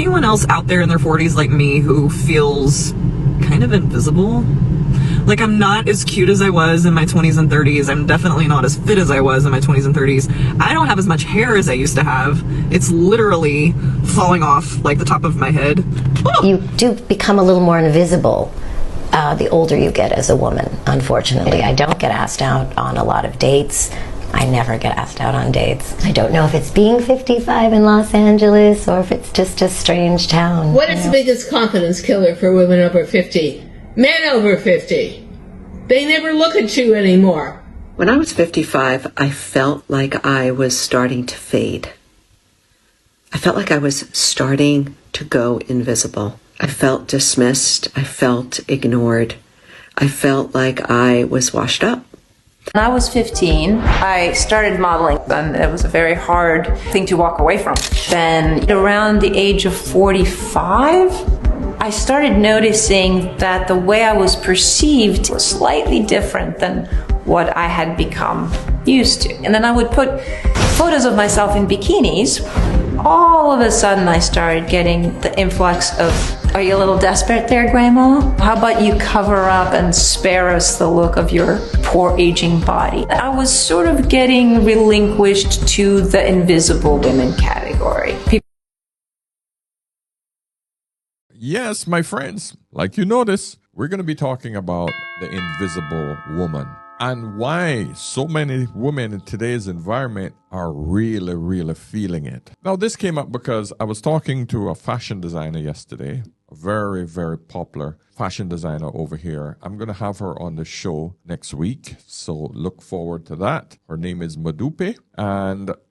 anyone else out there in their 40s like me who feels kind of invisible? Like, I'm not as cute as I was in my 20s and 30s. I'm definitely not as fit as I was in my 20s and 30s. I don't have as much hair as I used to have. It's literally falling off like the top of my head. You do become a little more invisible the older you get as a woman, unfortunately. I don't get asked out on a lot of dates. I never get asked out on dates. I don't know if it's being 55 in Los Angeles or if it's just a strange town. What is the biggest confidence killer for women over 50? Men over 50. They never look at you anymore. When I was 55, I felt like I was starting to fade. I felt like I was starting to go invisible. I felt dismissed. I felt ignored. I felt like I was washed up. When I was 15, I started modeling, and it was a very hard thing to walk away from. Then around the age of 45, I started noticing that the way I was perceived was slightly different than what I had become used to. And then I would put photos of myself in bikinis. All of a sudden, I started getting the influx of, "Are you a little desperate there, Grandma? How about you cover up and spare us the look of your poor aging body?" I was sort of getting relinquished to the invisible women category. Yes, my friends, like you notice, we're going to be talking about the invisible woman and why so many women in today's environment are really, really feeling it. Now, this came up because I was talking to a fashion designer yesterday, a very, very popular fashion designer over here. I'm going to have her on the show next week, so look forward to that. Her name is Madupe,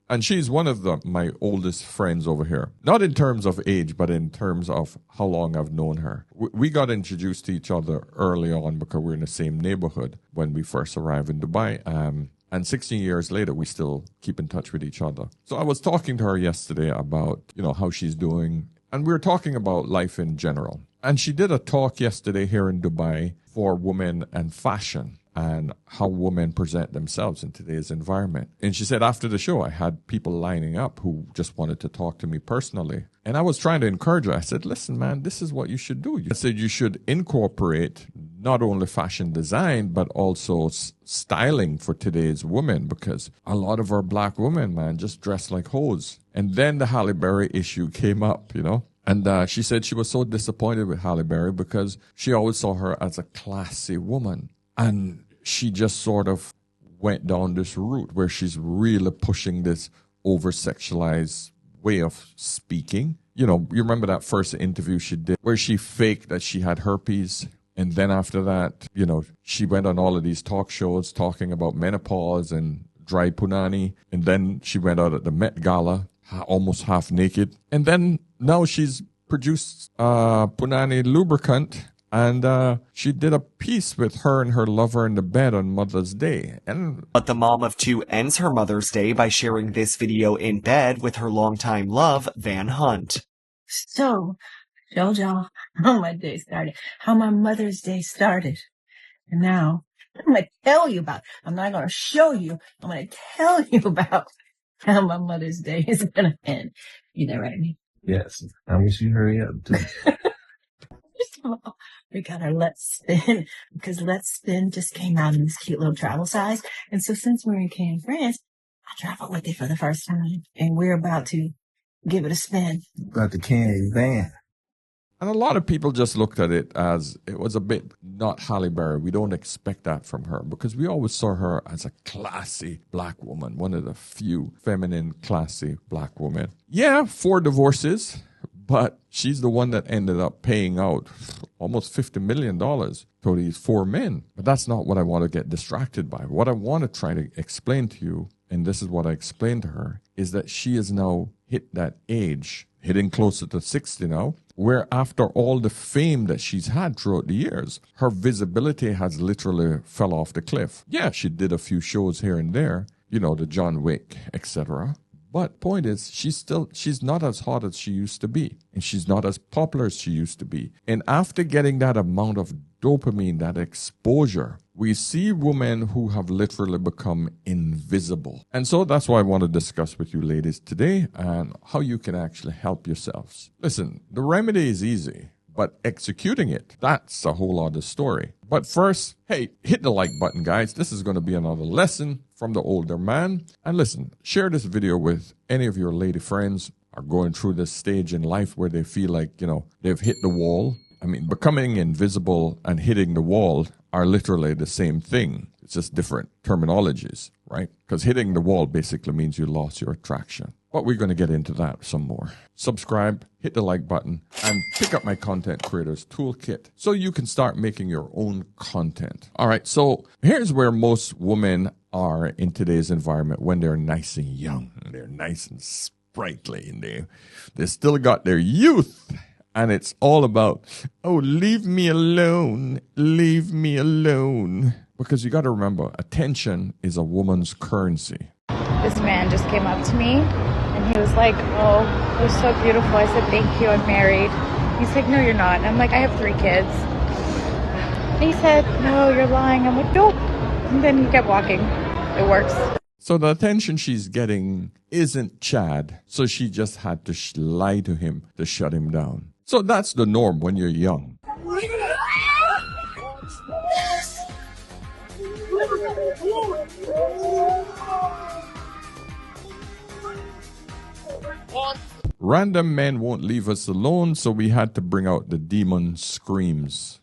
and she's one of my oldest friends over here. Not in terms of age, but in terms of how long I've known her. We got introduced to each other early on because we're in the same neighborhood when we first arrived in Dubai. And 16 years later, we still keep in touch with each other. So I was talking to her yesterday about, how she's doing. And we were talking about life in general. And she did a talk yesterday here in Dubai for women and fashion, and how women present themselves in today's environment. And she said after the show, I had people lining up who just wanted to talk to me personally. And I was trying to encourage her. I said, listen, man, this is what you should do. I said you should incorporate not only fashion design, but also styling for today's women, because a lot of our black women, man, just dress like hoes. And then the Halle Berry issue came up, And she said she was so disappointed with Halle Berry because she always saw her as a classy woman. And she just sort of went down this route where she's really pushing this over-sexualized way of speaking. You remember that first interview she did where she faked that she had herpes. And then after that, she went on all of these talk shows talking about menopause and dry punani. And then she went out at the Met Gala, almost half naked. And then now she's produced punani lubricant. And she did a piece with her and her lover in the bed on Mother's Day. But the mom of two ends her Mother's Day by sharing this video in bed with her longtime love, Van Hunt. So, showed y'all how my day started, how my Mother's Day started. And now, I'm going to tell you about it. I'm not going to show you. I'm going to tell you about how my Mother's Day is going to end. You know what I mean? Yes. I wish you hurry up, too. First of all, we got our Let's Spin, because Let's Spin just came out in this cute little travel size. And so since we're in Cannes, France, I traveled with it for the first time. And we're about to give it a spin. About the Cannes van. And a lot of people just looked at it as it was a bit not Halle Berry. We don't expect that from her because we always saw her as a classy black woman, one of the few feminine, classy black women. Yeah, 4 divorces. But she's the one that ended up paying out almost $50 million to these 4 men. But that's not what I want to get distracted by. What I want to try to explain to you, and this is what I explained to her, is that she has now hit that age, hitting closer to 60 now, where after all the fame that she's had throughout the years, her visibility has literally fell off the cliff. Yeah, she did a few shows here and there, the John Wick, etc. But point is, she's not as hot as she used to be. And she's not as popular as she used to be. And after getting that amount of dopamine, that exposure, we see women who have literally become invisible. And so that's why I want to discuss with you ladies today and how you can actually help yourselves. Listen, the remedy is easy, but executing it, that's a whole other story. But first, hey, hit the like button, guys. This is going to be another lesson from the older man. And listen, share this video with any of your lady friends are going through this stage in life where they feel like, they've hit the wall. I mean, becoming invisible and hitting the wall are literally the same thing. It's just different terminologies, right? Because hitting the wall basically means you lost your attraction. But we're going to get into that some more. Subscribe, hit the like button, and pick up my Content Creators Toolkit so you can start making your own content. All right, so here's where most women are in today's environment when they're nice and young. They're nice and sprightly, and they still got their youth. And it's all about, oh, leave me alone, leave me alone. Because you got to remember, attention is a woman's currency. This man just came up to me and he was like, oh, you're so beautiful. I said, thank you, I'm married. He's like, no, you're not. And I'm like, I have 3 kids. And he said, no, you're lying. I'm like, nope. And then he kept walking. It works. So the attention she's getting isn't Chad. So she just had to lie to him to shut him down. So that's the norm when you're young. Random men won't leave us alone, so we had to bring out the demon screams.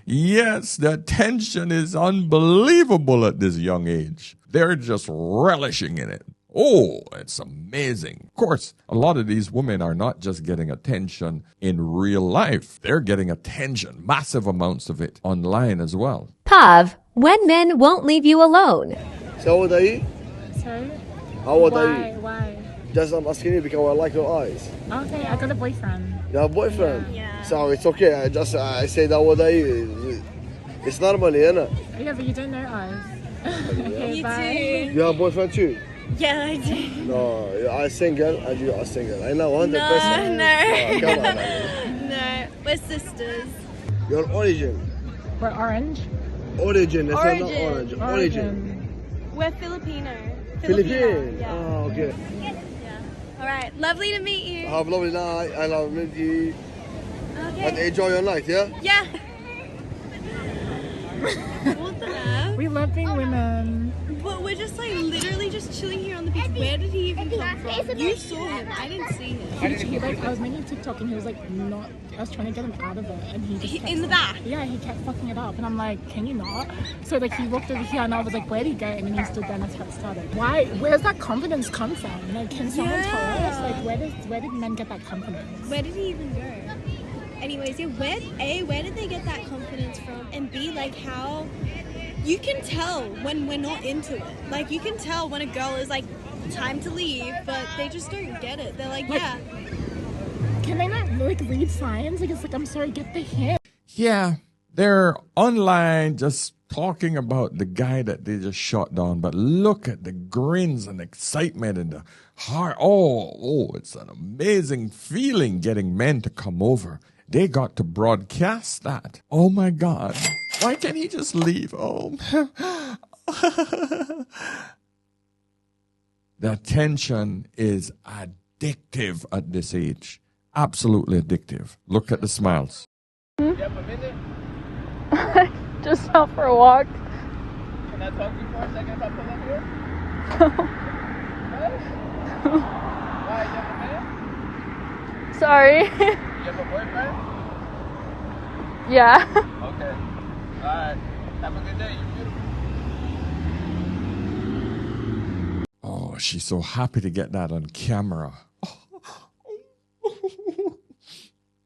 Yes, the attention is unbelievable at this young age. They're just relishing in it. Oh, it's amazing. Of course, a lot of these women are not just getting attention in real life. They're getting attention, massive amounts of it, online as well. Pav, when men won't leave you alone. So how old are you? Sorry? How old are you? Why? Just I'm asking you because I like your eyes. Okay, I got a boyfriend. You have a boyfriend? Yeah. So it's okay. I said how old are you? It's normal, isn't it? Yeah, but you don't know us. Okay, bye. You have a boyfriend too? Yeah, I do. No, I'm single and you are single. I know 100%. No. Come on, man. No, we're sisters. Your origin. We're orange. Origin, it's not Origin. orange. Origin. We're Filipino. Philippine. Yeah. Oh, okay. Yeah. All right. Lovely to meet you. Have a lovely night. I love meet you. Okay. And enjoy your night, yeah? Yeah. What the heck? We love being women. But we're just like literally just chilling here on the beach. Where did he even come from? You saw him. I didn't see him. I was making a TikTok and he was like, not. I was trying to get him out of it and he just kept in the back. Yeah, he kept fucking it up and I'm like, can you not? So like he walked over here and I was like, where'd he go? And then he stood there and that's how it started. Why? Where's that confidence come from? Like, can someone tell us? Like, where did men get that confidence? Where did he even go? Anyways, yeah, where did they get that confidence from? And B, like, how you can tell when we're not into it. Like, you can tell when a girl is like, time to leave, but they just don't get it. They're like, yeah. Can they not like read signs? Like, it's like, I'm sorry, get the hint. Yeah, they're online just talking about the guy that they just shot down, but look at the grins and excitement and the heart. Oh, it's an amazing feeling getting men to come over. They got to broadcast that. Oh my God. Why can't he just leave? Oh. The attention is addictive at this age. Absolutely addictive. Look at the smiles. Just out for a walk. Can I talk to you for a second if I pull up here? Why, you have a man? Sorry. You have a boyfriend? Yeah. Okay. Alright. Have a good day. You're beautiful. Oh, she's so happy to get that on camera.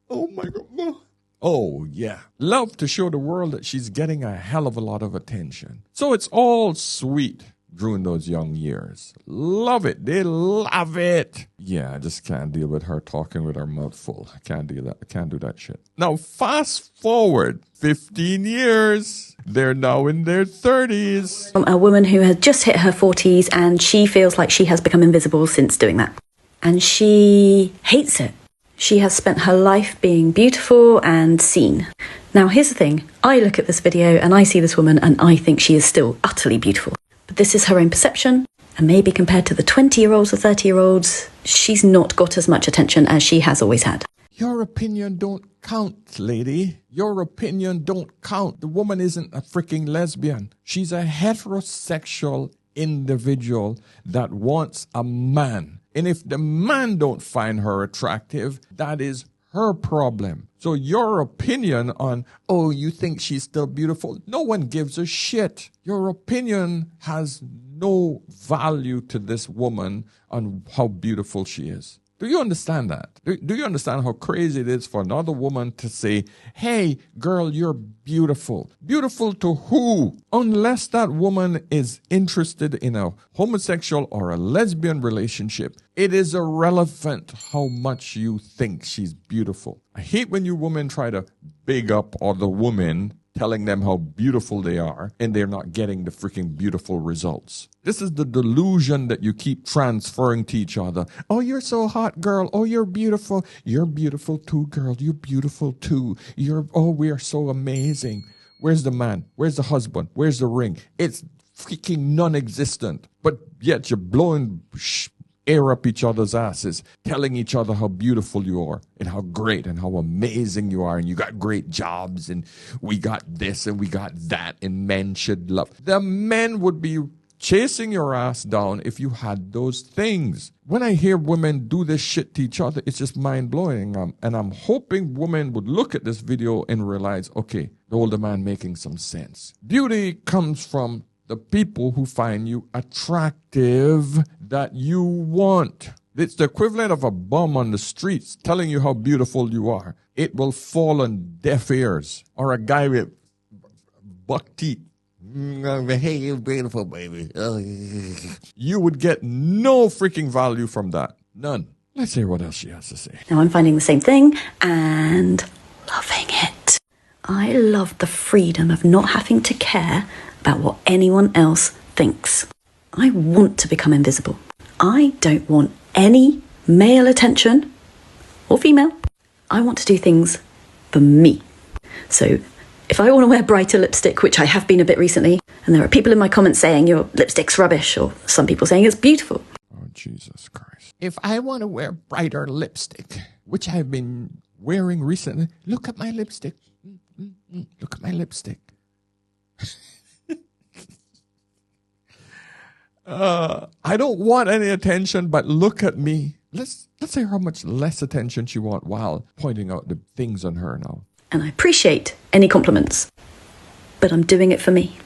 Oh my God. Oh, yeah. Love to show the world that she's getting a hell of a lot of attention. So it's all sweet during those young years. Love it. They love it. Yeah, I just can't deal with her talking with her mouth full. I can't do that. I can't do that shit. Now, fast forward 15 years. They're now in their 30s. A woman who has just hit her 40s and she feels like she has become invisible since doing that. And she hates it. She has spent her life being beautiful and seen. Now, here's the thing. I look at this video and I see this woman and I think she is still utterly beautiful. But this is her own perception. And maybe compared to the 20-year-olds or 30-year-olds, she's not got as much attention as she has always had. Your opinion don't count, lady. Your opinion don't count. The woman isn't a freaking lesbian. She's a heterosexual individual that wants a man. And if the man don't find her attractive, that is her problem. So your opinion on, oh, you think she's still beautiful? No one gives a shit. Your opinion has no value to this woman on how beautiful she is. Do you understand that? Do you understand how crazy it is for another woman to say, hey, girl, you're beautiful. Beautiful to who? Unless that woman is interested in a homosexual or a lesbian relationship, it is irrelevant how much you think she's beautiful. I hate when you women try to big up other women, telling them how beautiful they are, and they're not getting the freaking beautiful results. This is the delusion that you keep transferring to each other. Oh, you're so hot, girl. Oh, you're beautiful. You're beautiful too, girl. You're beautiful too. We are so amazing. Where's the man? Where's the husband? Where's the ring? It's freaking non-existent. But yet you're blowing air up each other's asses, telling each other how beautiful you are and how great and how amazing you are, and you got great jobs and we got this and we got that, and men should love. The men would be chasing your ass down if you had those things. When I hear women do this shit to each other, it's just mind-blowing. And I'm hoping women would look at this video and realize, okay, the older man making some sense. Beauty comes from the people who find you attractive that you want. It's the equivalent of a bum on the streets telling you how beautiful you are. It will fall on deaf ears. Or a guy with buck teeth. Hey, you're beautiful, baby. You would get no freaking value from that. None. Let's hear what else she has to say. Now I'm finding the same thing and loving it. I love the freedom of not having to care about what anyone else thinks. I want to become invisible. I don't want any male attention or female. I want to do things for me. So if I want to wear brighter lipstick, which I have been a bit recently, and there are people in my comments saying your lipstick's rubbish, or some people saying it's beautiful. Oh, Jesus Christ. If I want to wear brighter lipstick, which I've been wearing recently, look at my lipstick. Look at my lipstick. I don't want any attention, but look at me. Let's say how much less attention she wants while pointing out the things on her now. And I appreciate any compliments, but I'm doing it for me.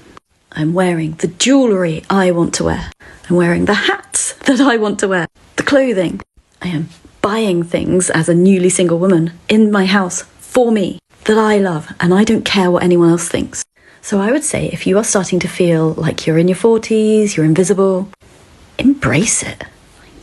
I'm wearing the jewellery I want to wear. I'm wearing the hats that I want to wear. The clothing. I am buying things as a newly single woman in my house for me that I love, and I don't care what anyone else thinks. So I would say if you are starting to feel like you're in your 40s, you're invisible, embrace it.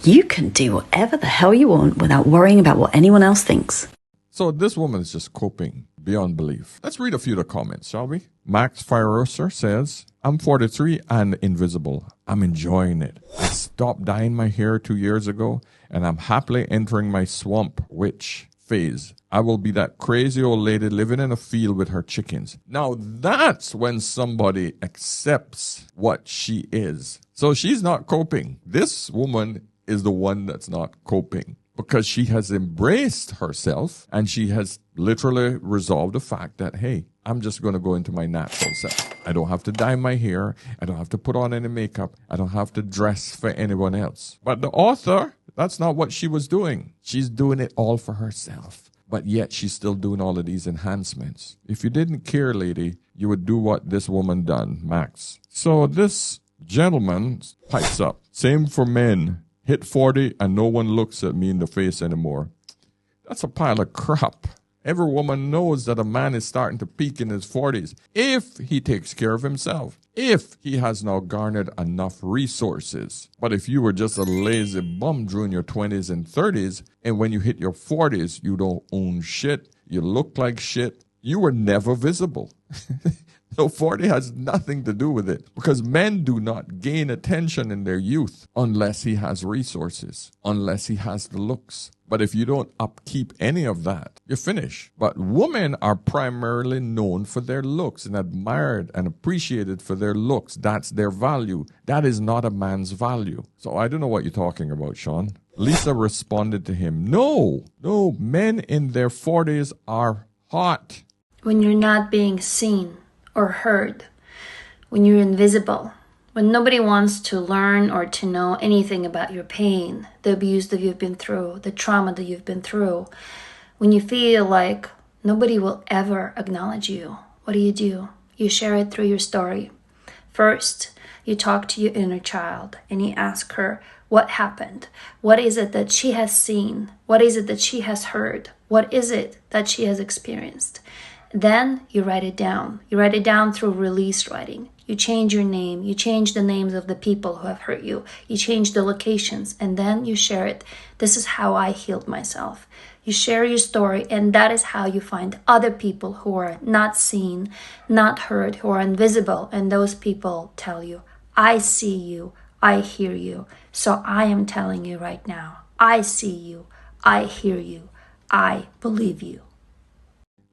You can do whatever the hell you want without worrying about what anyone else thinks. So this woman is just coping beyond belief. Let's read a few of the comments, shall we? Max Firoser says, I'm 43 and invisible. I'm enjoying it. I stopped dyeing my hair 2 years ago, and I'm happily entering my swamp witch phase. I will be that crazy old lady living in a field with her chickens. Now that's when somebody accepts what she is. So she's not coping. This woman is the one that's not coping, because she has embraced herself and she has literally resolved the fact that, hey, I'm just going to go into my natural self. I don't have to dye my hair. I don't have to put on any makeup. I don't have to dress for anyone else. But the author, that's not what she was doing. She's doing it all for herself. But yet she's still doing all of these enhancements. If you didn't care, lady, you would do what this woman done, Max. So this gentleman pipes up. Same for men. Hit 40 and no one looks at me in the face anymore. That's a pile of crap. Every woman knows that a man is starting to peak in his 40s if he takes care of himself. if he has now garnered enough resources. But if you were just a lazy bum during your 20s and 30s, and when you hit your 40s, you don't own shit, you look like shit, you were never visible. So 40 has nothing to do with it, because men do not gain attention in their youth unless he has resources, unless he has the looks. But if you don't upkeep any of that, you're finished. But women are primarily known for their looks and admired and appreciated for their looks. That's their value. That is not a man's value. So I don't know what you're talking about, Sean. Lisa responded to him, no, men in their 40s are hot. When you're not being seen or heard, when you're invisible, when nobody wants to learn or to know anything about your pain, the abuse that you've been through, the trauma that you've been through, when you feel like nobody will ever acknowledge you, what do? You share it through your story. First, you talk to your inner child and you ask her what happened. What is it that she has seen? What is it that she has heard? What is it that she has experienced? Then you write it down. You write it down through release writing. You change your name. You change the names of the people who have hurt you. You change the locations, and then you share it. This is how I healed myself. You share your story, and that is how you find other people who are not seen, not heard, who are invisible, and those people tell you, I see you, I hear you, so I am telling you right now, I see you, I hear you, I believe you.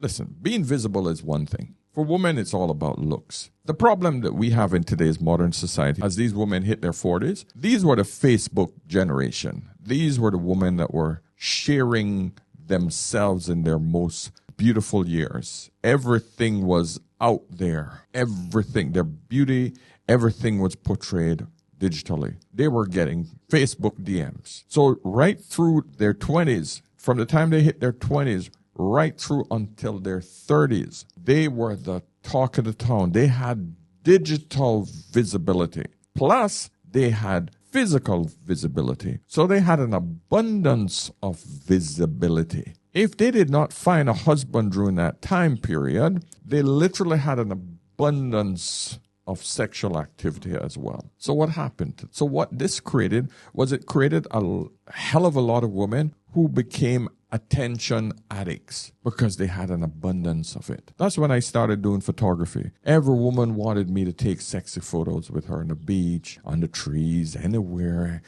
Listen, being visible is one thing. For women, it's all about looks. The problem that we have in today's modern society, as these women hit their 40s, these were the Facebook generation. These were the women that were sharing themselves in their most beautiful years. Everything was out there. Everything, their beauty, everything was portrayed digitally. They were getting Facebook DMs. So right through their 20s, from the time they hit their 20s, right through until their 30s, they were the talk of the town. They had digital visibility. Plus, they had physical visibility. So they had an abundance of visibility. If they did not find a husband during that time period, they literally had an abundance of sexual activity as well. So what happened? So what this created was it created a hell of a lot of women who became attention addicts because they had an abundance of it. That's when I started doing photography. Every woman wanted me to take sexy photos with her on the beach, on the trees, anywhere.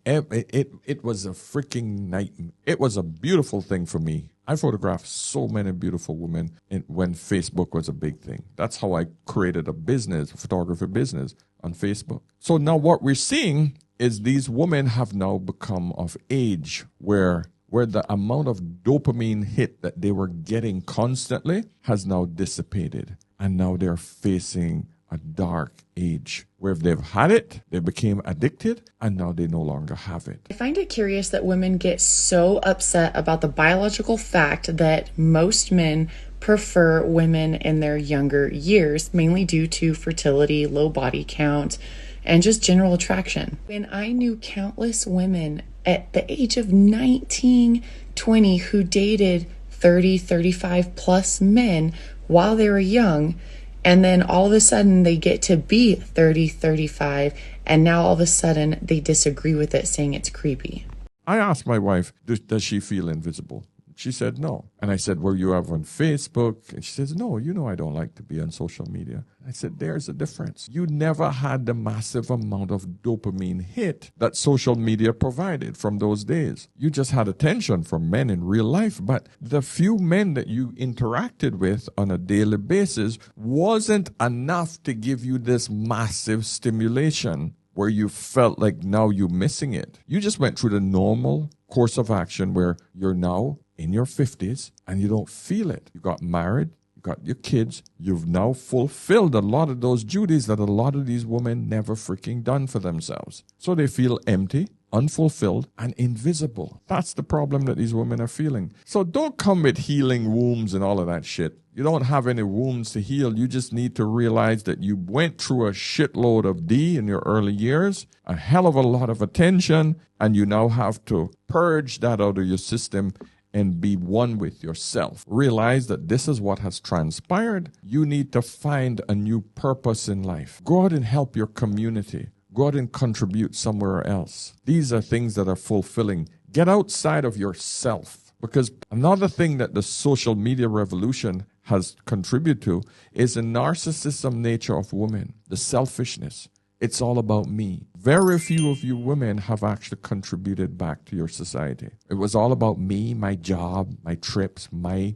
It was a freaking nightmare. It was a beautiful thing for me. I photographed so many beautiful women when Facebook was a big thing. That's how I created a business, a photography business on Facebook. So now what we're seeing is these women have now become of age where the amount of dopamine hit that they were getting constantly has now dissipated. And now they're facing a dark age where if they've had it, they became addicted, and now they no longer have it. I find it curious that women get so upset about the biological fact that most men prefer women in their younger years, mainly due to fertility, low body count, and just general attraction. When I knew countless women at the age of 19, 20 who dated 30, 35 plus men while they were young, and then all of a sudden they get to be 30, 35, and now all of a sudden they disagree with it, saying it's creepy. I asked my wife, does she feel invisible? She said no. And I said, were you ever on Facebook? And she says, no, I don't like to be on social media. I said, there's a difference. You never had the massive amount of dopamine hit that social media provided from those days. You just had attention from men in real life, but the few men that you interacted with on a daily basis wasn't enough to give you this massive stimulation where you felt like now you're missing it. You just went through the normal course of action where you're now in your 50s and you don't feel it. You got married, you got your kids, you've now fulfilled a lot of those duties that a lot of these women never freaking done for themselves. So they feel empty, unfulfilled, and invisible. That's the problem that these women are feeling. So don't come with healing wounds and all of that shit. You don't have any wounds to heal. You just need to realize that you went through a shitload of D in your early years, a hell of a lot of attention, and you now have to purge that out of your system and be one with yourself. Realize that this is what has transpired. You need to find a new purpose in life. Go out and help your community. Go out and contribute somewhere else. These are things that are fulfilling. Get outside of yourself. Because another thing that the social media revolution has contributed to is the narcissism nature of women, the selfishness. It's all about me. Very few of you women have actually contributed back to your society. It was all about me, my job, my trips, my.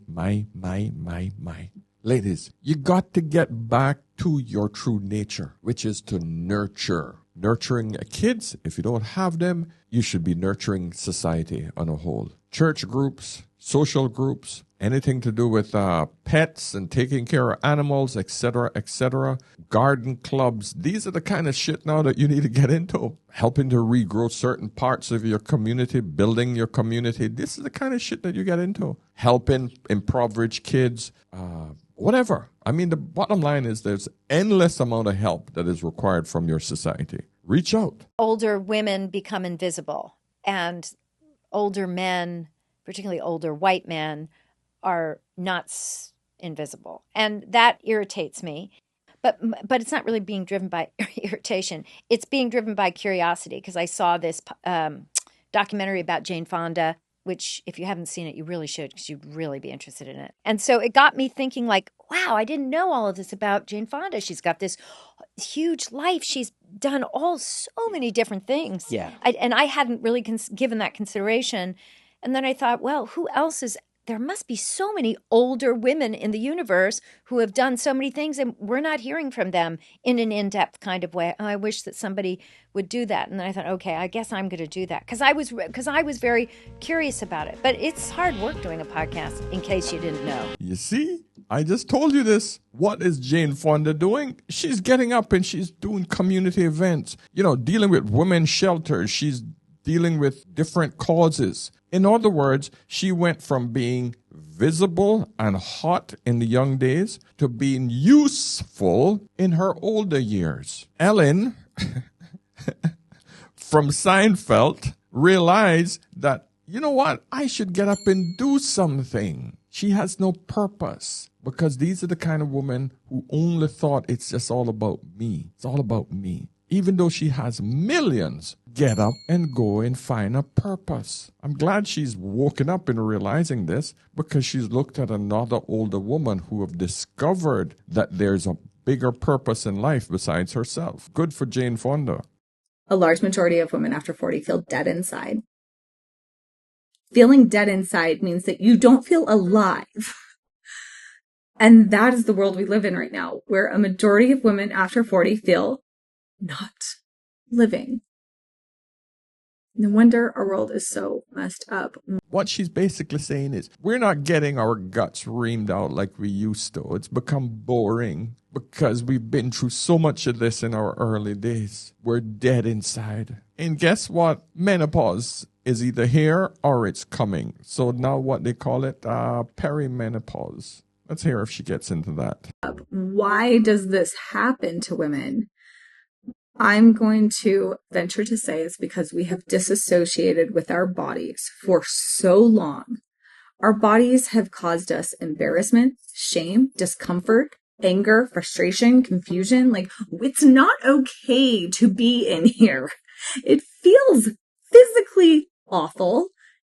Ladies, you got to get back to your true nature, which is to nurture. Nurturing kids, if you don't have them, you should be nurturing society on a whole. Church groups, social groups, anything to do with pets and taking care of animals, etc., etc. Garden clubs. These are the kind of shit now that you need to get into. Helping to regrow certain parts of your community, building your community. This is the kind of shit that you get into. Helping impoverished kids, whatever. I mean, the bottom line is there's endless amount of help that is required from your society. Reach out. Older women become invisible, and older men, particularly older white men, are not invisible. And that irritates me. But it's not really being driven by irritation. It's being driven by curiosity, because I saw this documentary about Jane Fonda, which if you haven't seen it, you really should, because you'd really be interested in it. And so it got me thinking like, wow, I didn't know all of this about Jane Fonda. She's got this huge life. She's done so many different things. Yeah. And I hadn't really given that consideration. And then I thought, well, who else is... There must be so many older women in the universe who have done so many things, and we're not hearing from them in an in-depth kind of way. Oh, I wish that somebody would do that. And then I thought, okay, I guess I'm going to do that, because I was very curious about it. But it's hard work doing a podcast, in case you didn't know. You see, I just told you this. What is Jane Fonda doing? She's getting up and she's doing community events, dealing with women's shelters. She's dealing with different causes. In other words, she went from being visible and hot in the young days to being useful in her older years. Ellen from Seinfeld realized that, you know what, I should get up and do something. She has no purpose, because these are the kind of women who only thought it's just all about me. It's all about me. Even though she has millions, get up and go and find a purpose. I'm glad she's woken up and realizing this, because she's looked at another older woman who have discovered that there's a bigger purpose in life besides herself. Good for Jane Fonda. A large majority of women after 40 feel dead inside. Feeling dead inside means that you don't feel alive. And that is the world we live in right now, where a majority of women after 40 feel not living. No wonder our world is so messed up. What she's basically saying is, we're not getting our guts reamed out like we used to. It's become boring because we've been through so much of this in our early days. We're dead inside. And guess what? Menopause is either here or it's coming. So now what they call it, perimenopause. Let's hear if she gets into that. Why does this happen to women? I'm going to venture to say it's because we have disassociated with our bodies for so long. Our bodies have caused us embarrassment, shame, discomfort, anger, frustration, confusion. Like, it's not okay to be in here. It feels physically awful.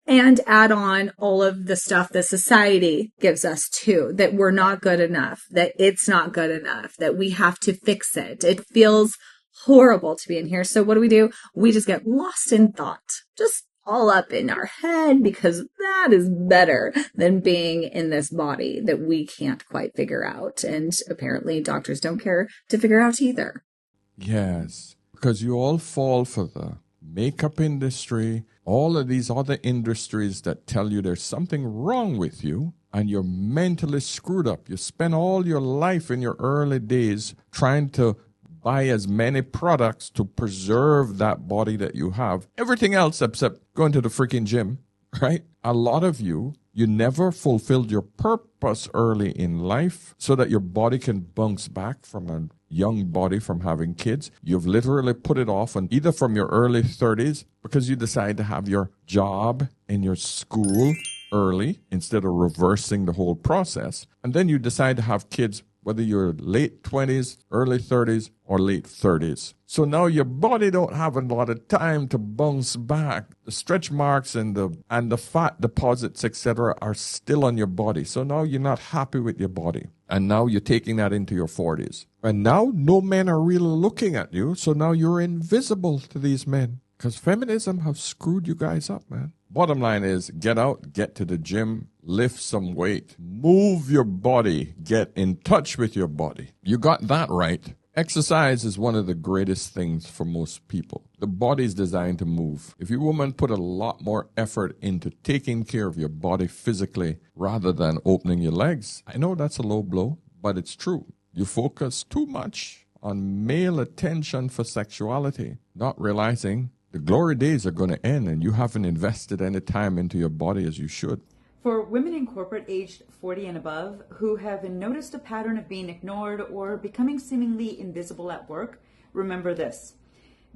And add on all of the stuff that society gives us too, that we're not good enough, that it's not good enough, that we have to fix it. It feels horrible to be in here. So what do? We just get lost in thought, just all up in our head, because that is better than being in this body that we can't quite figure out. And apparently doctors don't care to figure out either. Yes, because you all fall for the makeup industry, all of these other industries that tell you there's something wrong with you and you're mentally screwed up. You spend all your life in your early days trying to buy as many products to preserve that body that you have. Everything else except going to the freaking gym, right? A lot of you never fulfilled your purpose early in life so that your body can bounce back from a young body from having kids. You've literally put it off, and either from your early 30s because you decide to have your job and your school early instead of reversing the whole process. And then you decide to have kids, whether you're late 20s, early 30s, or late 30s. So now your body don't have a lot of time to bounce back. The stretch marks and the fat deposits, etc., are still on your body. So now you're not happy with your body. And now you're taking that into your 40s. And now no men are really looking at you. So now you're invisible to these men. Because feminism have screwed you guys up, man. Bottom line is, get out, get to the gym, lift some weight, move your body, get in touch with your body. You got that right. Exercise is one of the greatest things for most people. The body's designed to move. If you women put a lot more effort into taking care of your body physically rather than opening your legs, I know that's a low blow, but it's true. You focus too much on male attention for sexuality, not realizing the glory days are going to end and you haven't invested any time into your body as you should. For women in corporate aged 40 and above who have noticed a pattern of being ignored or becoming seemingly invisible at work, remember this.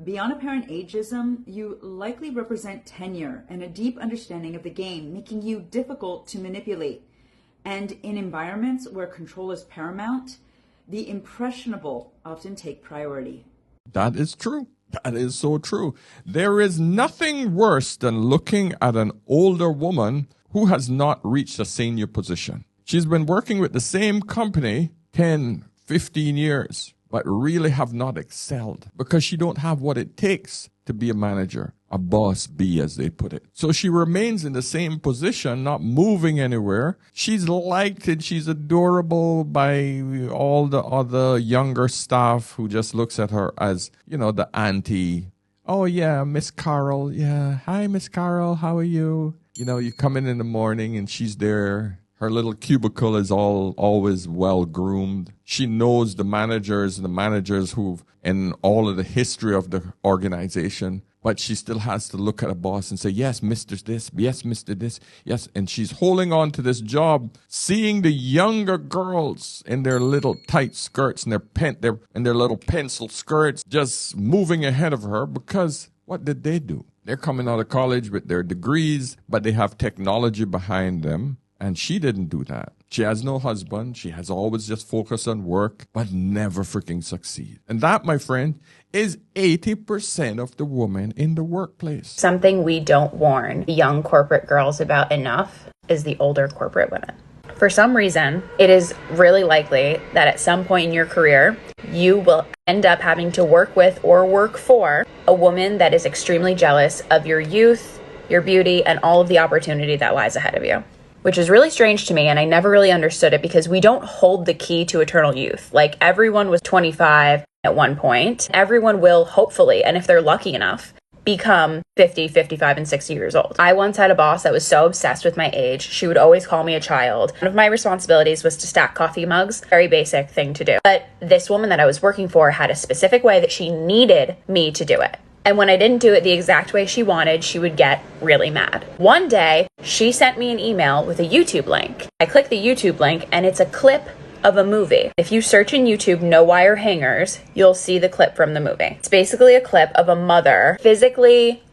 Beyond apparent ageism, you likely represent tenure and a deep understanding of the game, making you difficult to manipulate. And in environments where control is paramount, the impressionable often take priority. That is true. That is so true. There is nothing worse than looking at an older woman who has not reached a senior position. She's been working with the same company 10, 15 years, but really have not excelled because she don't have what it takes to be a manager, a boss B, as they put it. So she remains in the same position, not moving anywhere. She's liked and she's adorable by all the other younger staff who just looks at her as, you know, the auntie. Oh yeah, Miss Carol. Yeah. Hi, Miss Carol. How are you? You know, you come in the morning and she's there. Her little cubicle is always well groomed. She knows the managers who've in all of the history of the organization, but she still has to look at a boss and say, yes, Mr. This, yes, Mr. This, yes. And she's holding on to this job, seeing the younger girls in their little tight skirts and their little pencil skirts just moving ahead of her because what did they do? They're coming out of college with their degrees, but they have technology behind them. And she didn't do that. She has no husband. She has always just focused on work, but never freaking succeed. And that, my friend, is 80% of the women in the workplace. Something we don't warn young corporate girls about enough is the older corporate women. For some reason, it is really likely that at some point in your career, you will end up having to work with or work for a woman that is extremely jealous of your youth, your beauty, and all of the opportunity that lies ahead of you. Which is really strange to me, and I never really understood it because we don't hold the key to eternal youth. Like, everyone was 25 at one point. Everyone will, hopefully, and if they're lucky enough, become 50, 55, and 60 years old. I once had a boss that was so obsessed with my age, she would always call me a child. One of my responsibilities was to stack coffee mugs, very basic thing to do. But this woman that I was working for had a specific way that she needed me to do it. And when I didn't do it the exact way she wanted, she would get really mad. One day, she sent me an email with a YouTube link. I clicked the YouTube link, and it's a clip of a movie. If you search in YouTube, no wire hangers, you'll see the clip from the movie. It's basically a clip of a mother physically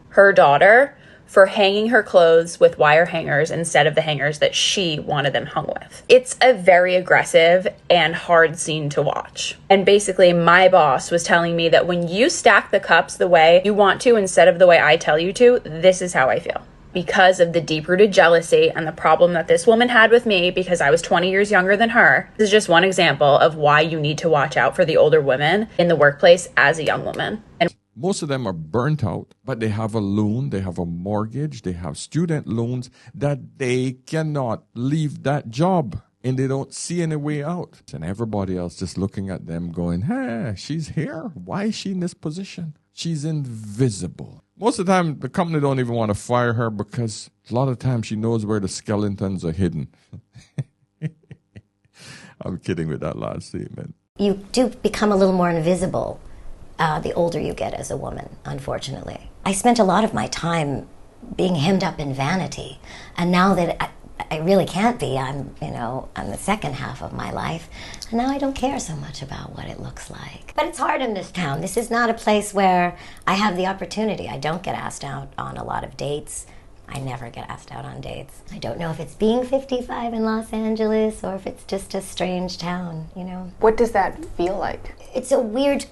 her daughter for hanging her clothes with wire hangers instead of the hangers that she wanted them hung with. It's a very aggressive and hard scene to watch. And basically, my boss was telling me that when you stack the cups the way you want to instead of the way I tell you to, this is how I feel. Because of the deep-rooted jealousy and the problem that this woman had with me because I was 20 years younger than her, this is just one example of why you need to watch out for the older women in the workplace as a young woman. And most of them are burnt out, but they have a loan, they have a mortgage, they have student loans that they cannot leave that job and they don't see any way out. And everybody else just looking at them going, hey, she's here. Why is she in this position? She's invisible. Most of the time, the company don't even want to fire her because a lot of times she knows where the skeletons are hidden. I'm kidding with that last statement. You do become a little more invisible the older you get as a woman, unfortunately. I spent a lot of my time being hemmed up in vanity. And now that I really can't be, I'm the second half of my life. And now I don't care so much about what it looks like. But it's hard in this town. This is not a place where I have the opportunity. I don't get asked out on a lot of dates. I never get asked out on dates. I don't know if it's being 55 in Los Angeles or if it's just a strange town, you know? What does that feel like? It's a weird,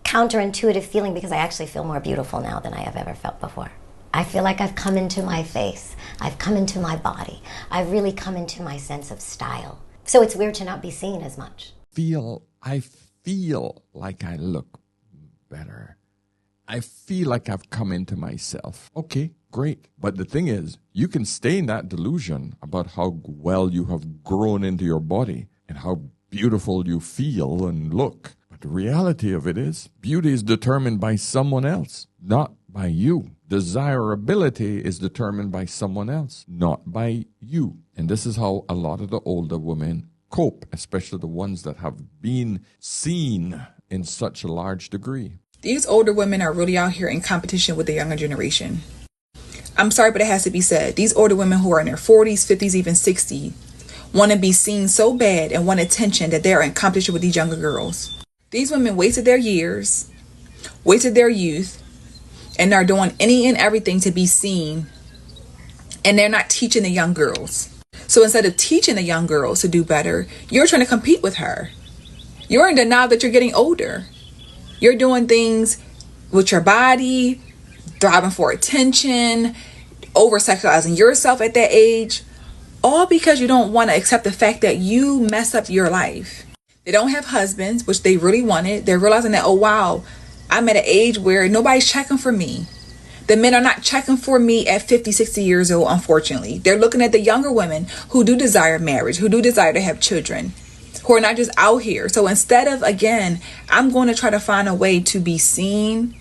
counterintuitive feeling because I actually feel more beautiful now than I have ever felt before. I feel like I've come into my face. I've come into my body. I've really come into my sense of style. So it's weird to not be seen as much. I feel like I look better. I feel like I've come into myself. Okay, great. But the thing is, you can stay in that delusion about how well you have grown into your body and how beautiful you feel and look. But the reality of it is, beauty is determined by someone else, not by you. Desirability is determined by someone else, not by you. And this is how a lot of the older women cope, especially the ones that have been seen in such a large degree. These older women are really out here in competition with the younger generation. I'm sorry, but it has to be said. These older women who are in their 40s, 50s, even 60s want to be seen so bad and want attention that they're in competition with these younger girls. These women wasted their years, wasted their youth, and are doing any and everything to be seen, and they're not teaching the young girls. So instead of teaching the young girls to do better, you're trying to compete with her. You're in denial that you're getting older. You're doing things with your body, thriving for attention, over-sexualizing yourself at that age, all because you don't want to accept the fact that you messed up your life. They don't have husbands, which they really wanted. They're realizing that, oh wow, I'm at an age where nobody's checking for me. The men are not checking for me at 50, 60 years old, unfortunately. They're looking at the younger women who do desire marriage, who do desire to have children, who are not just out here. So instead of, again, I'm going to try to find a way to be seen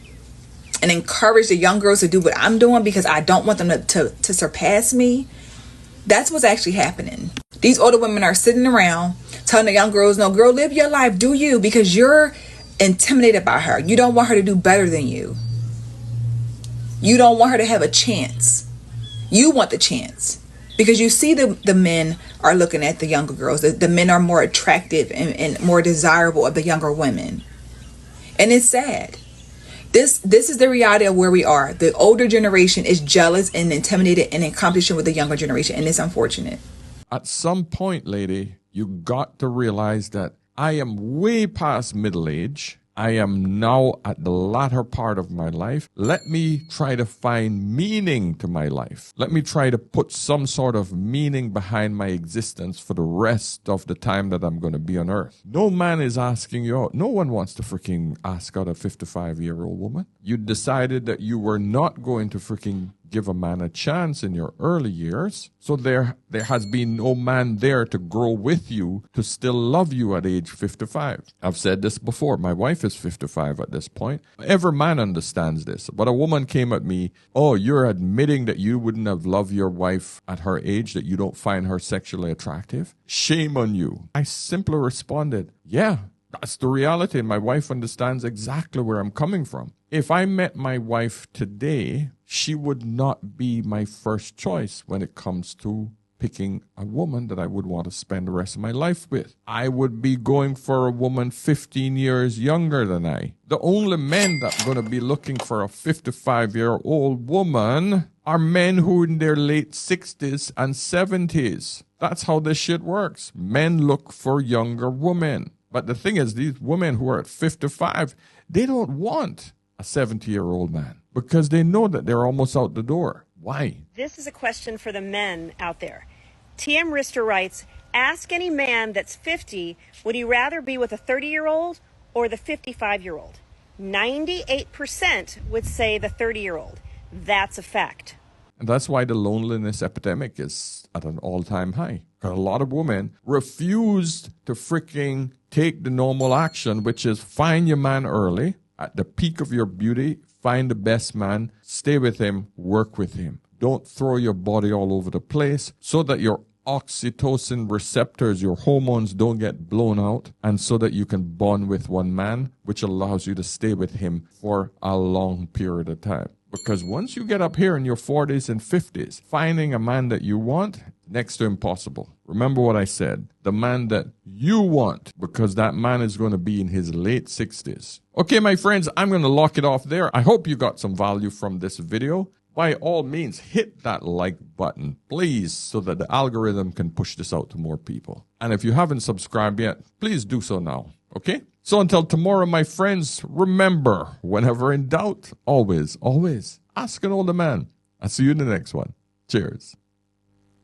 and encourage the young girls to do what I'm doing because I don't want them to surpass me. That's what's actually happening. These older women are sitting around telling the young girls, no, girl, live your life, do you, because you're intimidated by her. You don't want her to do better than you. You don't want her to have a chance. You want the chance because you see the men are looking at the younger girls. The men are more attractive and more desirable of the younger women. And it's sad. This is the reality of where we are. The older generation is jealous and intimidated and in competition with the younger generation. And it's unfortunate. At some point, lady, you got to realize that I am way past middle age. I am now at the latter part of my life. Let me try to find meaning to my life. Let me try to put some sort of meaning behind my existence for the rest of the time that I'm going to be on earth. No man is asking you out. No one wants to freaking ask out a 55-year-old woman. You decided that you were not going to freaking give a man a chance in your early years. So there has been no man there to grow with you, to still love you at age 55. I've said this before. My wife is 55 at this point. Every man understands this. But a woman came at me, oh, you're admitting that you wouldn't have loved your wife at her age, that you don't find her sexually attractive? Shame on you. I simply responded, yeah, that's the reality. And my wife understands exactly where I'm coming from. If I met my wife today, she would not be my first choice when it comes to picking a woman that I would want to spend the rest of my life with. I would be going for a woman 15 years younger than I. The only men that are going to be looking for a 55-year-old woman are men who are in their late 60s and 70s. That's how this shit works. Men look for younger women. But the thing is, these women who are at 55, they don't want a 70-year-old man because they know that they're almost out the door. Why? This is a question for the men out there. T.M. Rister writes, ask any man that's 50, would he rather be with a 30-year-old or the 55-year-old? 98% would say the 30-year-old. That's a fact. And that's why the loneliness epidemic is at an all-time high. A lot of women refused to freaking take the normal action, which is find your man early, at the peak of your beauty, find the best man, stay with him, work with him. Don't throw your body all over the place so that your oxytocin receptors, your hormones don't get blown out, and so that you can bond with one man, which allows you to stay with him for a long period of time. Because once you get up here in your 40s and 50s, finding a man that you want, next to impossible. Remember what I said, the man that you want, because that man is going to be in his late 60s. Okay, my friends, I'm going to lock it off there. I hope you got some value from this video. by all means, hit that like button, please, so that the algorithm can push this out to more people. And if you haven't subscribed yet, please do so now, okay? So until tomorrow, my friends, remember, whenever in doubt, always, always ask an older man. I'll see you in the next one. Cheers.